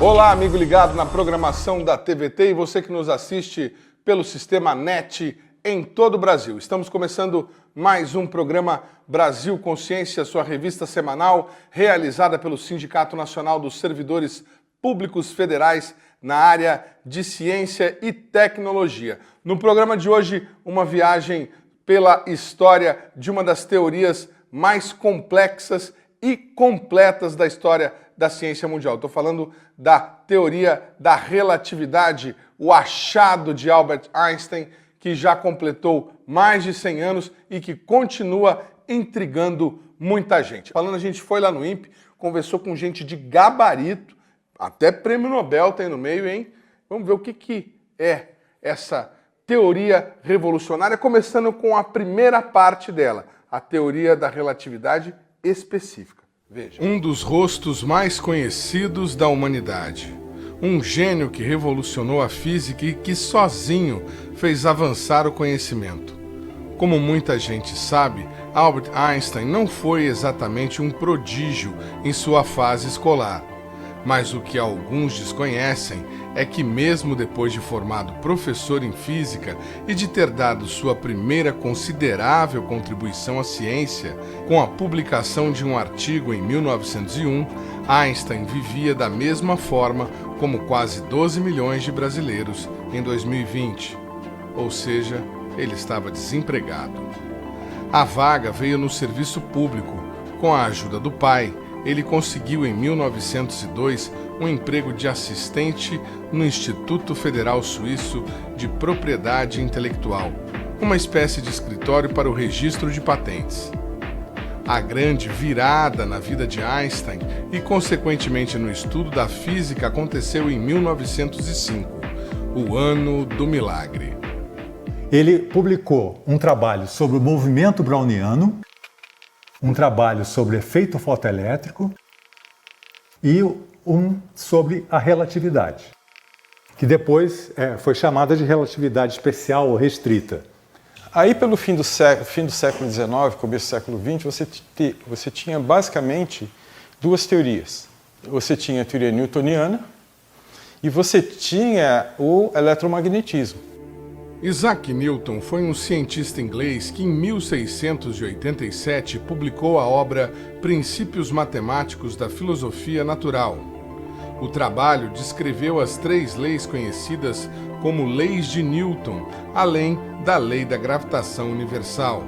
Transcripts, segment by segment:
Olá, amigo ligado na programação da TVT e você que nos assiste pelo sistema NET em todo o Brasil. Estamos começando mais um programa Brasil Consciência, sua revista semanal, realizada pelo Sindicato Nacional dos Servidores Públicos Federais na área de ciência e tecnologia. No programa de hoje, uma viagem pela história de uma das teorias mais complexas e completas da história da ciência mundial. Estou falando da teoria da relatividade, o achado de Albert Einstein, que já completou mais de 100 anos e que continua intrigando muita gente. Falando, a gente foi lá no INPE, conversou com gente de gabarito, até prêmio Nobel tem no meio, hein? Vamos ver o que é essa teoria revolucionária, começando com a primeira parte dela, a teoria da relatividade específica. Veja. Um dos rostos mais conhecidos da humanidade. Um gênio que revolucionou a física e que sozinho fez avançar o conhecimento. Como muita gente sabe, Albert Einstein não foi exatamente um prodígio em sua fase escolar. Mas o que alguns desconhecem é que mesmo depois de formado professor em física e de ter dado sua primeira considerável contribuição à ciência, com a publicação de um artigo em 1901, Einstein vivia da mesma forma como quase 12 milhões de brasileiros em 2020. Ou seja, ele estava desempregado. A vaga veio no serviço público. Com a ajuda do pai, ele conseguiu em 1902 um emprego de assistente no Instituto Federal Suíço de Propriedade Intelectual, uma espécie de escritório para o registro de patentes. A grande virada na vida de Einstein e, consequentemente, no estudo da física aconteceu em 1905, o ano do milagre. Ele publicou um trabalho sobre o movimento browniano, um trabalho sobre efeito fotoelétrico e um sobre a relatividade, que depois foi chamada de relatividade especial ou restrita. Aí, pelo fim do século XIX, começo do século XX, você tinha basicamente duas teorias. Você tinha a teoria newtoniana e você tinha o eletromagnetismo. Isaac Newton foi um cientista inglês que, em 1687, publicou a obra Princípios Matemáticos da Filosofia Natural. O trabalho descreveu as três leis conhecidas como leis de Newton, além da lei da gravitação universal.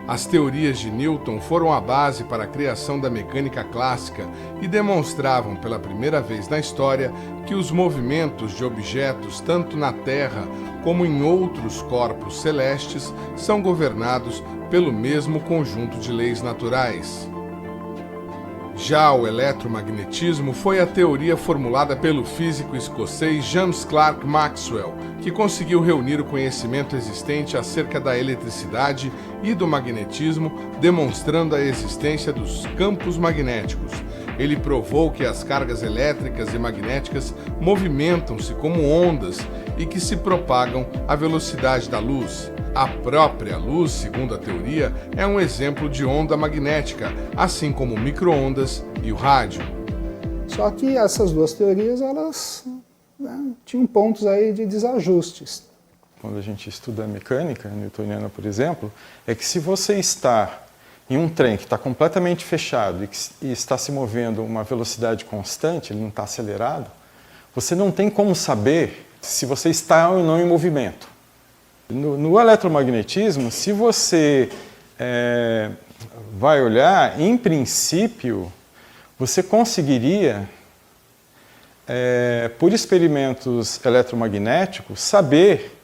As teorias de Newton foram a base para a criação da mecânica clássica e demonstravam pela primeira vez na história que os movimentos de objetos, tanto na Terra como em outros corpos celestes, são governados pelo mesmo conjunto de leis naturais. Já o eletromagnetismo foi a teoria formulada pelo físico escocês James Clerk Maxwell, que conseguiu reunir o conhecimento existente acerca da eletricidade e do magnetismo, demonstrando a existência dos campos magnéticos. Ele provou que as cargas elétricas e magnéticas movimentam-se como ondas e que se propagam à velocidade da luz. A própria luz, segundo a teoria, é um exemplo de onda magnética, assim como o micro-ondas e o rádio. Só que essas duas teorias, elas tinham pontos aí de desajustes. Quando a gente estuda a mecânica newtoniana, por exemplo, é que se você está em um trem que está completamente fechado e está se movendo a uma velocidade constante, ele não está acelerado, você não tem como saber se você está ou não em movimento. No eletromagnetismo, se você vai olhar, em princípio, você conseguiria, por experimentos eletromagnéticos, saber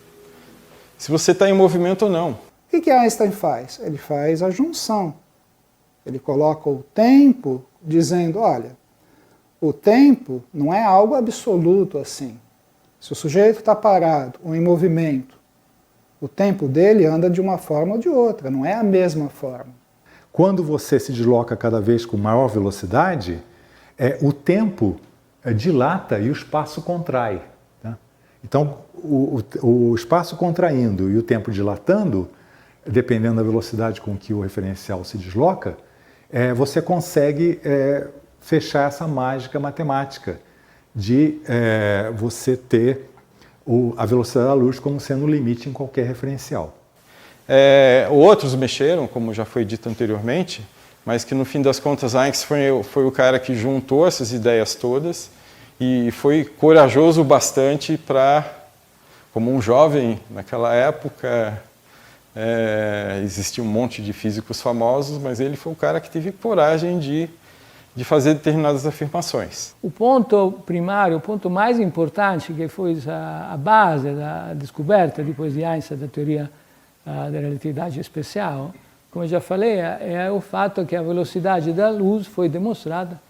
se você está em movimento ou não. O que Einstein faz? Ele faz a junção. Ele coloca o tempo dizendo, olha, o tempo não é algo absoluto assim. Se o sujeito está parado ou em movimento, o tempo dele anda de uma forma ou de outra, não é a mesma forma. Quando você se desloca cada vez com maior velocidade, o tempo dilata e o espaço contrai. Tá? Então, o espaço contraindo e o tempo dilatando, dependendo da velocidade com que o referencial se desloca, você consegue fechar essa mágica matemática, de você ter a velocidade da luz como sendo o limite em qualquer referencial. Outros mexeram, como já foi dito anteriormente, mas que no fim das contas Einstein foi o cara que juntou essas ideias todas e foi corajoso bastante para, como um jovem naquela época, existia um monte de físicos famosos, mas ele foi o cara que teve coragem de fazer determinadas afirmações. O ponto primário, o ponto mais importante, que foi a base da descoberta depois de Einstein da teoria da relatividade especial, como eu já falei, é o fato que a velocidade da luz foi demonstrada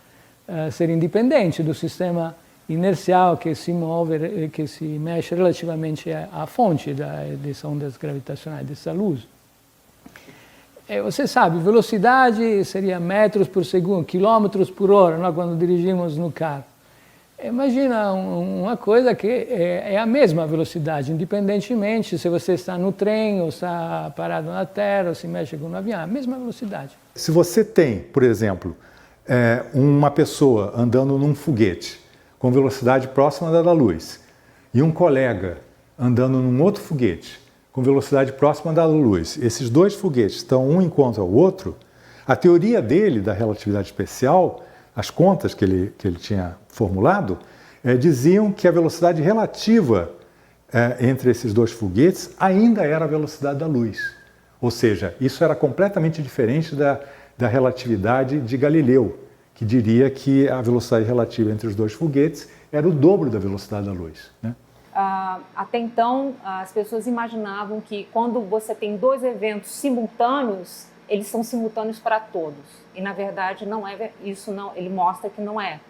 ser independente do sistema inercial que se move, que se mexe relativamente à fonte das ondas gravitacionais dessa luz. Você sabe, velocidade seria metros por segundo, quilômetros por hora, nós quando dirigimos no carro. Imagina uma coisa que é a mesma velocidade, independentemente se você está no trem, ou está parado na terra, ou se mexe com um avião, é a mesma velocidade. Se você tem, por exemplo, uma pessoa andando num foguete com velocidade próxima da luz e um colega andando num outro foguete com velocidade próxima da luz, esses dois foguetes estão um encontro ao outro, a teoria dele da relatividade especial, as contas que ele tinha formulado, diziam que a velocidade relativa entre esses dois foguetes ainda era a velocidade da luz. Ou seja, isso era completamente diferente da relatividade de Galileu, que diria que a velocidade relativa entre os dois foguetes era o dobro da velocidade da luz, né? Até então, as pessoas imaginavam que quando você tem dois eventos simultâneos, eles são simultâneos para todos. E, na verdade, não é isso, não, ele mostra que não é.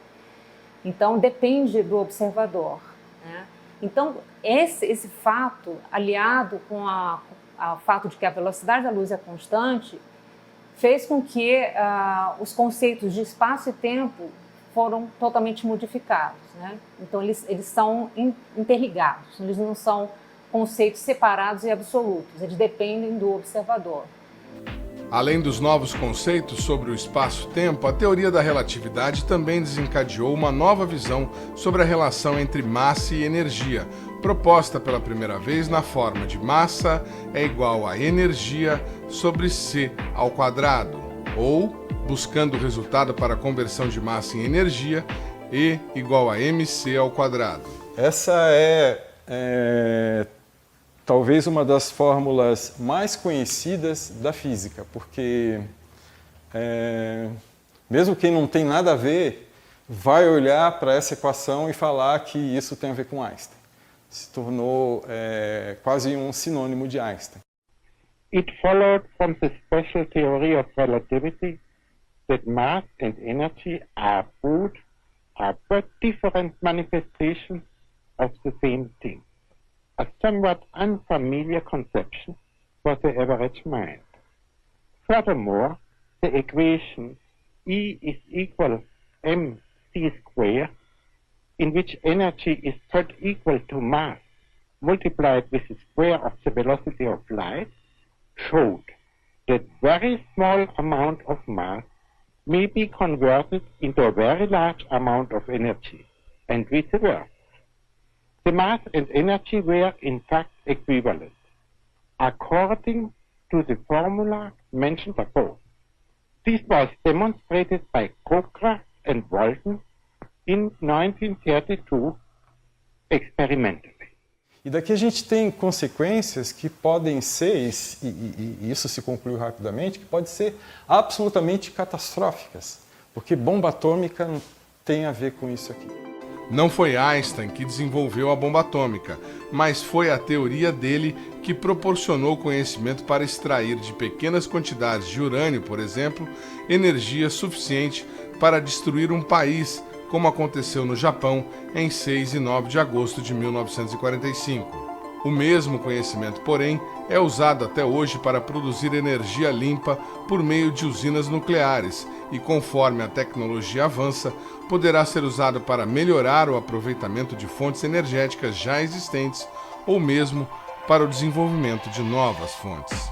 Então, depende do observador, né? Então, esse fato, aliado com ao fato de que a velocidade da luz é constante, fez com que os conceitos de espaço e tempo foram totalmente modificados, né? Então, eles são interligados, eles não são conceitos separados e absolutos, eles dependem do observador. Além dos novos conceitos sobre o espaço-tempo, a teoria da relatividade também desencadeou uma nova visão sobre a relação entre massa e energia, proposta pela primeira vez na forma de massa é igual a energia sobre c ao quadrado, ou, buscando o resultado para a conversão de massa em energia, E igual a mc ao quadrado. Essa é talvez uma das fórmulas mais conhecidas da física, porque mesmo quem não tem nada a ver, vai olhar para essa equação e falar que isso tem a ver com Einstein. Se tornou quase um sinônimo de Einstein. It followed from the special theory of relativity that mass and energy are but different manifestations of the same thing. A somewhat unfamiliar conception for the average mind. Furthermore, the equation E is equal mc squared, in which energy is put equal to mass multiplied with the square of the velocity of light, showed that very small amount of mass may be converted into a very large amount of energy, and vice versa. The mass and energy were in fact equivalent, according to the formula mentioned above. This was demonstrated by Cockcroft and Walton in 1932 experimentally. E daqui a gente tem consequências que podem ser, e isso se concluiu rapidamente, que podem ser absolutamente catastróficas, porque bomba atômica não tem a ver com isso aqui. Não foi Einstein que desenvolveu a bomba atômica, mas foi a teoria dele que proporcionou conhecimento para extrair de pequenas quantidades de urânio, por exemplo, energia suficiente para destruir um país, como aconteceu no Japão em 6 e 9 de agosto de 1945. O mesmo conhecimento, porém, é usado até hoje para produzir energia limpa por meio de usinas nucleares e, conforme a tecnologia avança, poderá ser usado para melhorar o aproveitamento de fontes energéticas já existentes ou mesmo para o desenvolvimento de novas fontes.